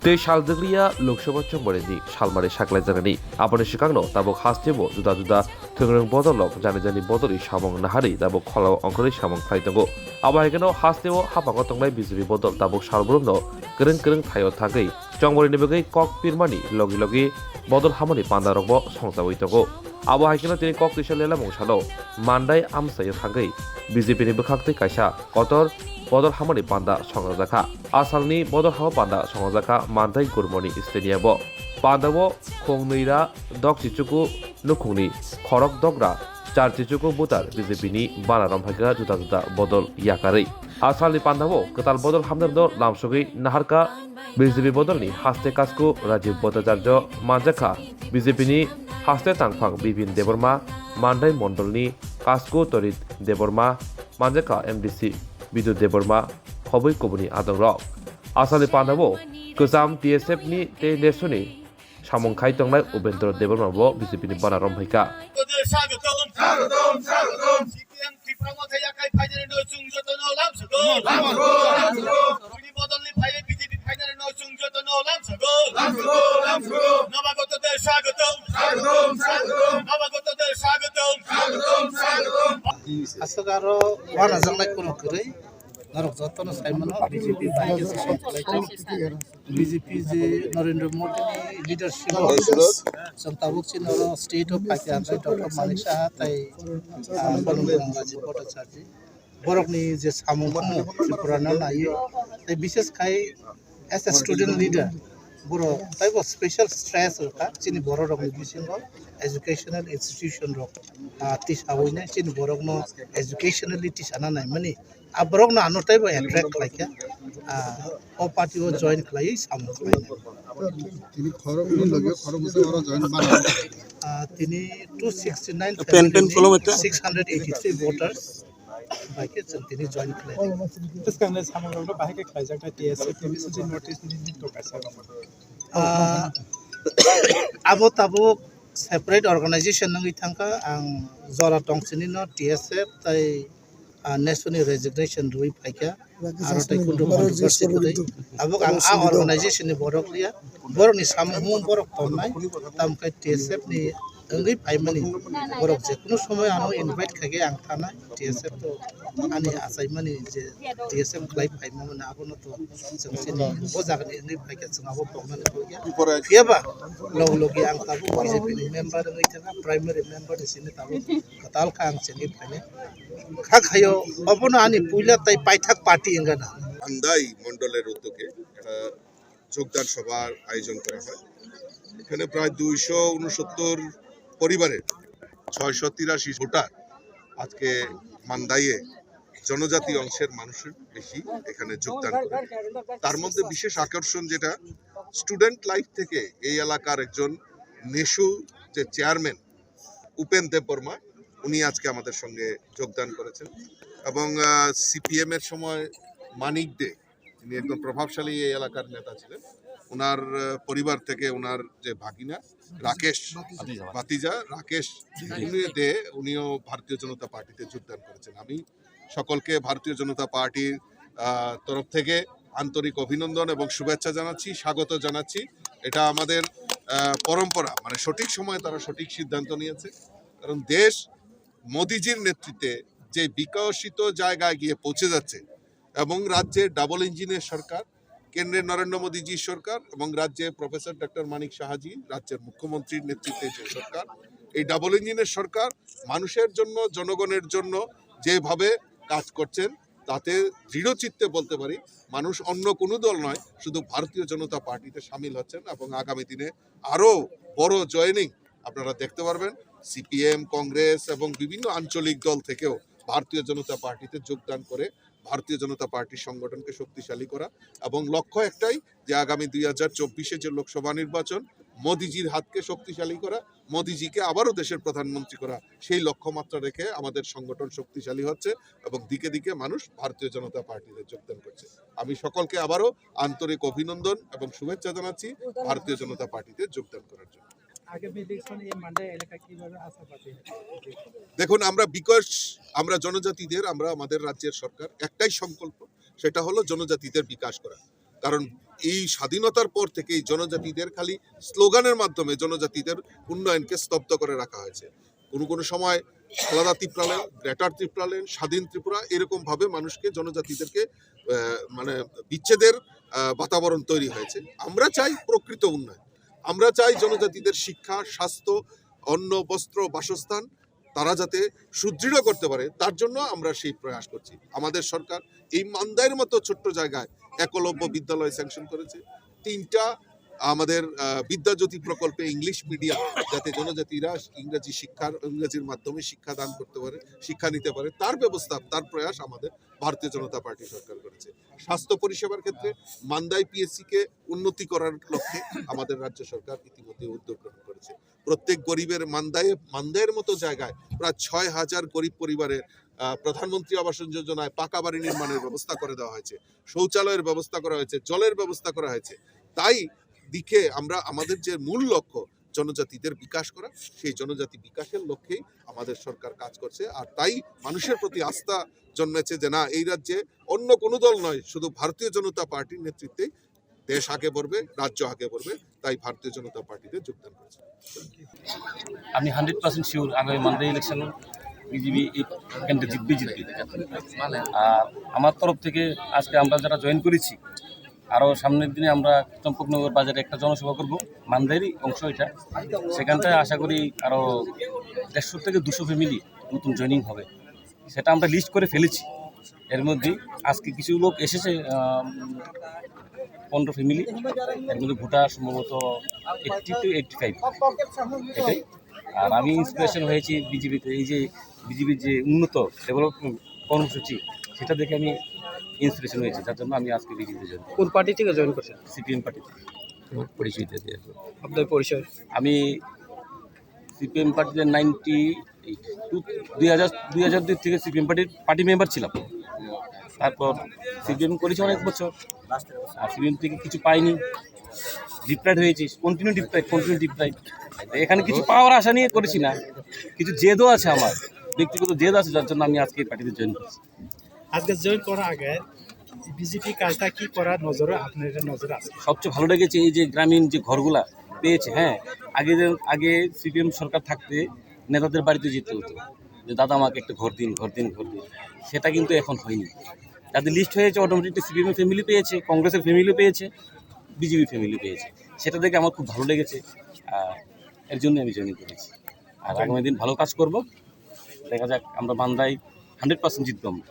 tei shaljagriya Loksawa chongboreni shalmari shaklaijagani aboni sikangno tabuk hastebo juda-juda thongrong bodolok jani bodoli samong nahari tabuk kholao ongkori samong phaitago abahaigano hastebo hapango tongnai BJP bodol tabuk salbrumno kereng thayo thagei chongboreni bagei kok pirmani logi bodol hamani pandarokbo songjabai tago abahaigano tini kok tisalela mongsalo mandai amsai thagei BJP ni bwkhakti kaisa kotor bodol hamani panda songjaka asalni bodol hama panda songjaka mantai gurmoni stadiabo pandabo khongneira dok chichuku nukhungni khorok dogra char chichuku butar BJP ni banaram bhaga juda bodol yakarei asalni pandabo ketal bodol hamnerdo lamsogei naharka BJP bodolni haste kasku Rajiv Bhattacharya manjaka BJP ni haste tangphang Bipin Deborma mandai mondolni kasku Torit Deborma manjaka MDC Bidut Deborma khoboi kobuni adongrok asali pandabo kezam TSF ni te lesoni samong khai tongnai Ubendra Deborma bo BJP ni banarom bhaika Asagaro wana jangnai kono kरै narok jotno saimano BJP baike BJP je Narendra Modi ni leadership santabuk chin oro state of Pakistan Dr. Manik Saha tai Balungang Rajiv Bhattacharya borok ni je samung Tripura na nayo tai bishes khai as a student leader boro taibo special stress ka chini boro rok ni bisingo educational institution rok tisawine chini borok no educationally tisana nai mani aborok na ano taibo attract like o party o join khlai samung তিনি খরম নি লগে খরম সে ওরা join বানা তিনি 269 683 voters baike তিনি join khlai त्यसकारणले सामग्रीको बाहेकै खाइजाका TSA टिभिसन चाहिँ notice नि टोकाछ abo tabuk separate organization nang ithangka ang jora tongchini no TSF tai national resignation rui phaika aro tai kundu controversy kudai abok ang organization ni borok liya borok ni samung borok tomnai tamkai TSF ni ngi phaimani borok je kuno somoy ano invite khage ang thana TSF to ani asaimani je TSF klai phaimani na abono to jengchini bojaga ni ngi phaika chungabo pokmani pokya fiaba logi ang tabu BJP ni member ngi thana primary member ni sini tabu katal ka ang chengi phaine খা খায়ো অবনা আনি পুইলা তাই পাইথাক party এঙ্গানা আন্দাই মন্ডলের উদ্যোগে একটা যোগদান সভার আয়োজন করা হয় এখানে প্রায় 269 পরিবারের 683 ভোটার আজকে মান্দাইয়ে জনজাতি অংশের মানুষের বেশি এখানে যোগদান করে তার মধ্যে বিশেষ আকর্ষণ যেটা স্টুডেন্ট লাইফ থেকে এই এলাকার একজন নেশু যে চেয়ারম্যান উপেন দেববর্মা উনি আজকে আমাদের সঙ্গে যোগদান করেছেন এবং সিপিএম এর সময় মানিক দে যিনি একদম প্রভাবশালী এই এলাকার নেতা ছিলেন ওনার পরিবার থেকে ওনার যে ভাগিনা রাকেশ ভাতিজা রাকেশ উনিও ভারতীয় জনতা পার্টিতে যোগদান করেছেন আমি সকলকে ভারতীয় জনতা পার্টির তরফ থেকে আন্তরিক অভিনন্দন এবং শুভেচ্ছা জানাচ্ছি স্বাগত জানাচ্ছি এটা আমাদের পরম্পরা মানে সঠিক সময়ে তারা সঠিক সিদ্ধান্ত নিয়েছে কারণ দেশ মোদিজির নেতৃত্বে যে বিকশিত জায়গায় গিয়ে পৌঁছে যাচ্ছে এবং রাজ্যে ডাবল ইঞ্জিনের সরকার কেন্দ্রের নরেন্দ্র মোদীজির সরকার এবং রাজ্যে প্রফেসর ডক্টর মানিক সাহাজি রাজ্যের মুখ্যমন্ত্রীর নেতৃত্বে যে সরকার এই ডাবল ইঞ্জিনের সরকার মানুষের জন্য জনগণের জন্য যেভাবে কাজ করছেন তাতে দৃঢ়চিত্তে বলতে পারি মানুষ অন্য কোনো দল নয় শুধু ভারতীয় জনতা পার্টিতে সামিল হচ্ছেন এবং আগামী দিনে আরও বড় জয়েনিং আপনারা দেখতে পারবেন সিপিএম কংগ্রেস এবং বিভিন্ন আঞ্চলিক দল থেকেও ভারতীয় জনতা পার্টিতে যোগদান করে ভারতীয় জনতা পার্টির সংগঠনকে শক্তিশালী করা এবং লক্ষ্য একটাই যে আগামী 2024-এ যে লোকসভা নির্বাচন মোদিজির হাতকে শক্তিশালী করা মোদিজিকে আবারও দেশের প্রধানমন্ত্রী করা সেই লক্ষ্যমাত্রা রেখে আমাদের সংগঠন শক্তিশালী হচ্ছে এবং দিকে দিকে মানুষ ভারতীয় জনতা পার্টিতে যোগদান করছে আমি সকলকে আবারও আন্তরিক অভিনন্দন এবং শুভেচ্ছা জানাচ্ছি ভারতীয় জনতা পার্টিতে যোগদান করার জন্য দেখুন আমরা জনজাতিদের আমাদের রাজ্যের সরকার একটাই সংকল্প সেটা হলো জনজাতিদের বিকাশ করা কারণ এই স্বাধীনতার পর থেকে এই জনজাতিদের খালি স্লোগানের মাধ্যমে জনজাতিদের উন্নয়নকে স্তব্ধ করে রাখা হয়েছে। কোনো সময় আলাদা ত্রিপুরাল্যান্ড, গ্রেটার ত্রিপুরাল্যান্ড, স্বাধীন ত্রিপুরা এরকম ভাবে মানুষকে জনজাতিদেরকে মানে বিচ্ছেদের বাতাবরণ তৈরি হয়েছে। আমরা চাই প্রকৃত উন্নয়ন, আমরা চাই জনজাতিদের শিক্ষা, স্বাস্থ্য, অন্ন, বস্ত্র, বাসস্থান তারা যাতে সুদৃঢ় করতে পারে, তার জন্য আমরা সেই প্রয়াস করছি। আমাদের সরকার এই মান্দাইয়ের মতো ছোট্ট জায়গায় একলব্য বিদ্যালয় স্যাংশন করেছে, 3টা আমাদের বিদ্যাজ্যোতি প্রকল্পে ইংলিশ মিডিয়াম, যাতে জনজাতিরা ইংরেজির মাধ্যমে শিক্ষাদান করতে পারে, শিক্ষা নিতে পারে, তার ব্যবস্থা, তার প্রয়াস আমাদের ভারতীয় জনতা পার্টি সরকার করেছে। স্বাস্থ্য পরিষেবার ক্ষেত্রে মান্দাই পিএসসিকে উন্নতি করার লক্ষ্যে আমাদের রাজ্য সরকার ইতিমধ্যে উদ্যোগ গ্রহণ করেছে। প্রত্যেক গরিবের মান্দাইয়ের মতো জায়গায় প্রায় 6,000 গরিব পরিবারের প্রধানমন্ত্রী আবাস যোজনায় পাকা বাড়ি নির্মাণের ব্যবস্থা করে দেওয়া হয়েছে, শৌচালয়ের ব্যবস্থা করা হয়েছে, জলের ব্যবস্থা করা হয়েছে। তাই দিকে আমরা আমাদের যে মূল লক্ষ্য জনজাতিদের বিকাশ করা, সেই জনজাতি বিকাশের লক্ষ্যেই আমাদের সরকার কাজ করছে। আর তাই মানুষের প্রতি আস্থা জন্মেছে যে না, এই রাজ্যে অন্য কোনো দল নয়, শুধু ভারতীয় জনতা পার্টির নেতৃত্বে দেশ আগে बढ़বে, রাজ্য আগে बढ़বে। তাই ভারতীয় জনতা পার্টিতে যোগদান করেছে। আমি 100% শিওর আগামী মানডে ইলেকশন বিজেপি এখানটা জিতবে। আর আমার তরফ থেকে আজকে আমরা যারা জয়েন করেছি, আরও সামনের দিনে আমরা চম্পকনগর বাজারে একটা জনসভা করব, মানদাইয়েরই অংশ এটা। সেখানটায় আশা করি আরও 150 থেকে 200 ফ্যামিলি নতুন জয়েনিং হবে, সেটা আমরা লিস্ট করে ফেলেছি। এর মধ্যে আজকে কিছু লোক এসেছে, 15 ফ্যামিলি, এর মধ্যে ভোটার সম্ভবত 80 to 85 এটাই। আর আমি ইন্সপিরেশন হয়েছি বিজেপিতে, এই যে বিজেপির যে উন্নত ডেভেলপমেন্ট কর্মসূচি, সেটা দেখে আমি ইন্সপিরেশন হয়েছি, যার জন্য আমি আজকে বিজেপিতে জয়েন। কোন পার্টি থেকে জয়েন করছেন? সিপিএম পার্টি থেকে পরিচয় দিয়ে। আপনার পরিচয়? আমি সিপিএম পার্টিতে 2002 থেকে সিপিএম পার্টি মেম্বার ছিলাম। তারপর সিপিএম করেছি অনেক বছর, আর সিপিএম থেকে কিছু পাইনি, ডিপ্রাইড হয়েছি, কন্টিনিউ ডিপ্রাইড। এখানে কিছু পাওয়ার আশা নিয়ে করেছি না, কিছু জেদও আছে, আমার ব্যক্তিগত জেদ আছে, যার জন্য আমি আজকে এই পার্টিতে জয়েন করছি। আজকে জয়েন করার আগে বিজেপি কাজটা কি করার নজরে আপনার নজরে আছে? সবচেয়ে ভালো লেগেছে এই যে গ্রামীণ যে ঘরগুলা পেয়েছে। হ্যাঁ, আগে সিপিএম সরকার থাকতে নেতাদের বাড়িতে যেতে হতো যে দাদা আমাকে একটা ঘর দিন। সেটা কিন্তু এখন হয়নি। যাদের লিস্ট হয়েছে অটোমেটিকলি সিপিএমের ফ্যামিলি পেয়েছে, কংগ্রেসের ফ্যামিলি পেয়েছে, বিজেপি ফ্যামিলি পেয়েছে। সেটা দেখে আমার খুব ভালো লেগেছে, এর জন্য আমি জয়েন করেছি। আর আগামী দিন ভালো কাজ করব, দেখা যাক আমরা মান্দায় 100% জিতব আমরা।